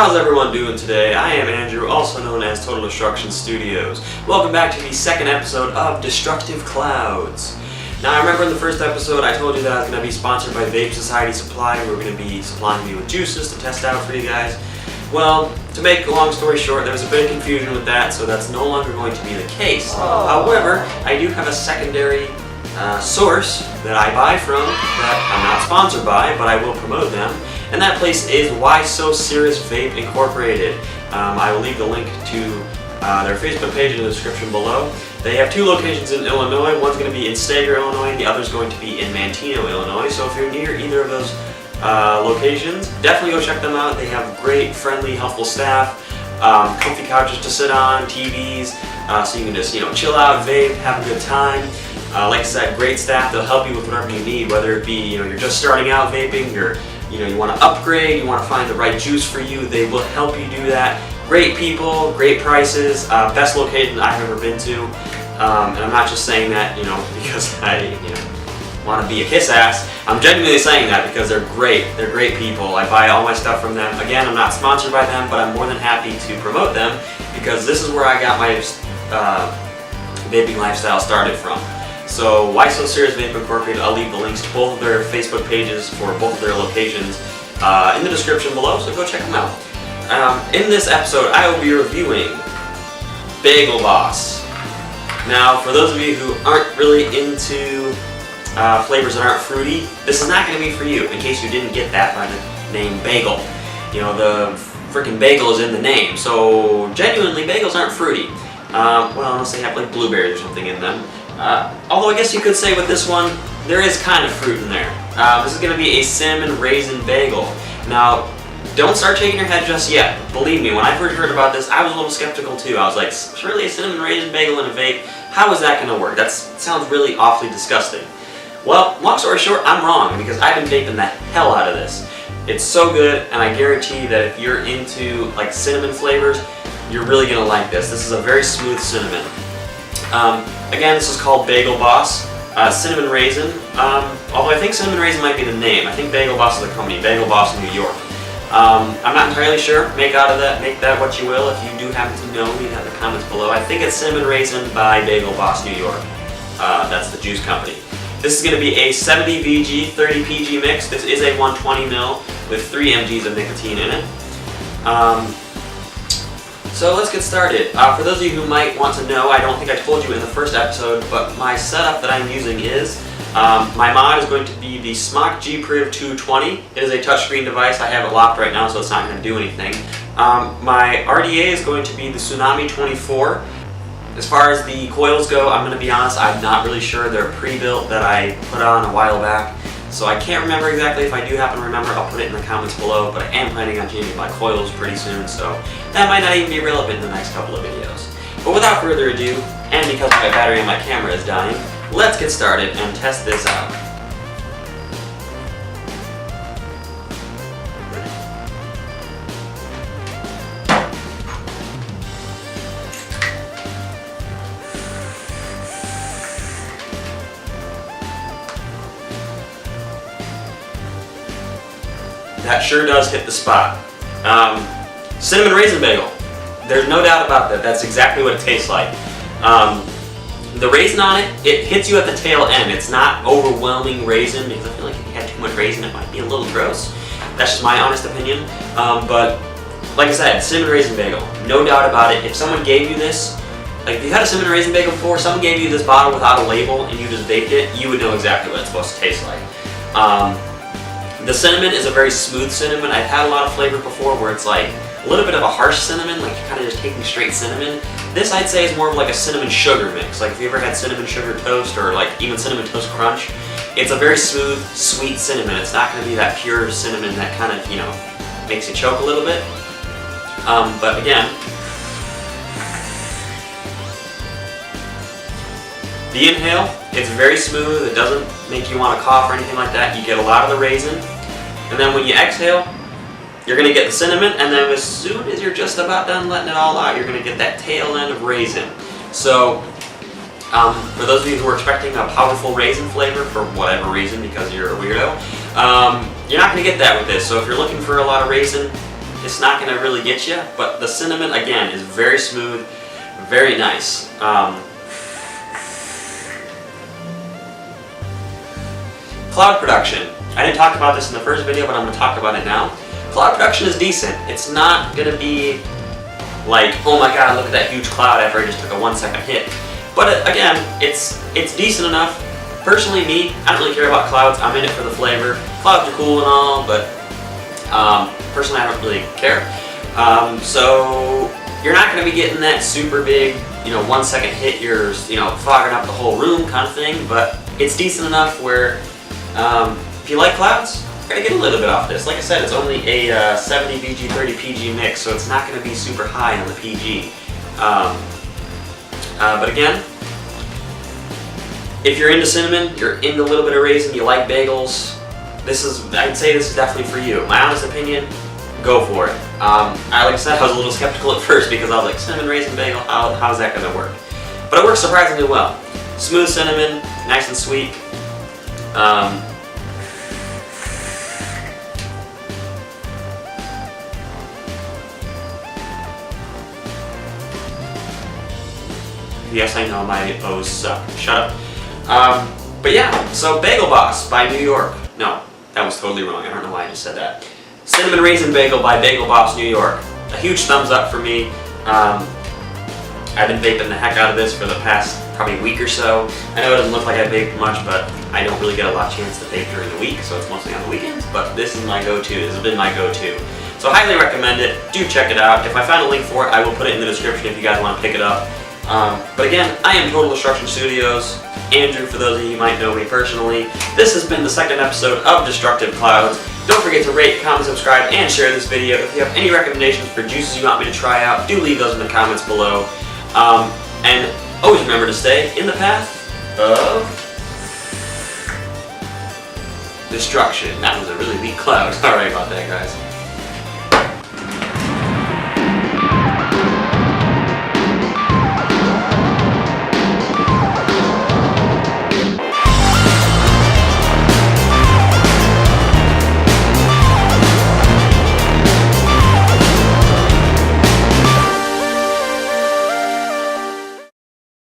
How's everyone doing today? I am Andrew, also known as Total Destruction Studios. Welcome back to the second episode of Destructive Clouds. Now, I remember in the first episode I told you that I was going to be sponsored by Vape Society Supply. We were going to be supplying me with juices to test out for you guys. Well, to make a long story short, there was a bit of confusion with that, so that's no longer going to be the case. However, I do have a secondary source that I buy from that I'm not sponsored by, but I will promote them. And that place is So Cirrus Vape Incorporated. I will leave the link to their Facebook page in the description below. They have two locations in Illinois. One's going to be in Stager, Illinois. The other's going to be in Manteno, Illinois. So if you're near either of those locations, definitely go check them out. They have great, friendly, helpful staff, comfy couches to sit on, TVs, so you can just chill out, vape, have a good time. Like I said, great staff. They'll help you with whatever you need, whether it be you're just starting out vaping, you want to upgrade, you want to find the right juice for you. They will help you do that. Great people, great prices, best location I've ever been to. And I'm not just saying that because I want to be a kiss ass. I'm genuinely saying that because they're great. They're great people. I buy all my stuff from them. Again, I'm not sponsored by them, but I'm more than happy to promote them because this is where I got my vaping lifestyle started from. So, So Cirrus Vape Incorporated, I'll leave the links to both of their Facebook pages for both of their locations in the description below, so go check them out. In this episode, I will be reviewing Bagel Boss. Now, for those of you who aren't really into flavors that aren't fruity, this is not going to be for you, in case you didn't get that by the name Bagel. The freaking bagel is in the name, so genuinely, bagels aren't fruity. Well, unless they have like blueberries or something in them. Although I guess you could say with this one, there is kind of fruit in there. This is going to be a cinnamon raisin bagel. Now, don't start shaking your head just yet. Believe me, when I first heard about this, I was a little skeptical too. I was like, surely a cinnamon raisin bagel in a vape? How is that going to work? That sounds really awfully disgusting. Well, long story short, I'm wrong because I've been vaping the hell out of this. It's so good, and I guarantee that if you're into like cinnamon flavors, you're really going to like this. This is a very smooth cinnamon. Again, this is called Bagel Boss. Cinnamon Raisin. Although I think Cinnamon Raisin might be the name. I think Bagel Boss is the company. Bagel Boss New York. I'm not entirely sure. Make that what you will. If you do happen to know, leave that in the comments below. I think it's Cinnamon Raisin by Bagel Boss New York. That's the juice company. This is going to be a 70 VG, 30 PG mix. This is a 120 ml with 3 mgs of nicotine in it. So let's get started. For those of you who might want to know, I don't think I told you in the first episode, but my setup that I'm using is, my mod is going to be the Smock G-Priv 220. It is a touchscreen device. I have it locked right now, so it's not going to do anything. My RDA is going to be the Tsunami 24. As far as the coils go, I'm going to be honest, I'm not really sure. They're pre-built that I put on a while back. So I can't remember exactly. If I do happen to remember, I'll put it in the comments below, but I am planning on changing my coils pretty soon, so that might not even be relevant in the next couple of videos. But without further ado, and because my battery on my camera is dying, let's get started and test this out. That sure does hit the spot. Cinnamon raisin bagel. There's no doubt about that. That's exactly what it tastes like. The raisin on it hits you at the tail end. It's not overwhelming raisin because I feel like if you had too much raisin, it might be a little gross. That's just my honest opinion. But like I said, cinnamon raisin bagel. No doubt about it. If someone gave you this, like if you had a cinnamon raisin bagel before, someone gave you this bottle without a label and you just vaped it, you would know exactly what it's supposed to taste like. The cinnamon is a very smooth cinnamon. I've had a lot of flavor before where it's like a little bit of a harsh cinnamon, like you're kind of just taking straight cinnamon. This I'd say is more of like a cinnamon sugar mix. Like if you ever had cinnamon sugar toast or like even cinnamon toast crunch, it's a very smooth, sweet cinnamon. It's not going to be that pure cinnamon that kind of, makes you choke a little bit. But again, the inhale, it's very smooth. It doesn't make you want to cough or anything like that. You get a lot of the raisin. And then when you exhale, you're going to get the cinnamon, and then as soon as you're just about done letting it all out, you're going to get that tail end of raisin. So, for those of you who are expecting a powerful raisin flavor for whatever reason, because you're a weirdo, you're not going to get that with this. So if you're looking for a lot of raisin, it's not going to really get you, but the cinnamon, again, is very smooth, very nice. Cloud production. I didn't talk about this in the first video, but I'm going to talk about it now. Cloud production is decent. It's not going to be like, oh my god, look at that huge cloud after I just took a 1 second hit. But again, it's decent enough. Personally, me, I don't really care about clouds. I'm in it for the flavor. Clouds are cool and all, but personally, I don't really care. So you're not going to be getting that super big, 1 second hit. You're, fogging up the whole room kind of thing. But it's decent enough where if you like clouds, you're going to get a little bit off this. Like I said, it's only a 70 VG, 30 PG mix, so it's not going to be super high on the PG. But again, if you're into cinnamon, you're into a little bit of raisin, you like bagels, I'd say this is definitely for you. My honest opinion, go for it. Like I said, I was a little skeptical at first because I was like, cinnamon raisin bagel, how's that going to work? But it works surprisingly well. Smooth cinnamon, nice and sweet. Yes, I know my O's suck. Shut up. But yeah, so Bagel Boss by New York. No, that was totally wrong. I don't know why I just said that. Cinnamon Raisin Bagel by Bagel Boss New York. A huge thumbs up for me. I've been vaping the heck out of this for the past probably week or so. I know it doesn't look like I vaped much, but I don't really get a lot of chance to vape during the week, so it's mostly on the weekends. But this is my go-to. This has been my go-to. So I highly recommend it. Do check it out. If I find a link for it, I will put it in the description if you guys want to pick it up. But again, I am TotalDestruction Studios. Andrew, for those of you who might know me personally. This has been the second episode of Destructive Clouds. Don't forget to rate, comment, subscribe, and share this video. If you have any recommendations for juices you want me to try out, do leave those in the comments below. And always remember to stay in the path of destruction. That was a really weak cloud. Sorry about that, guys.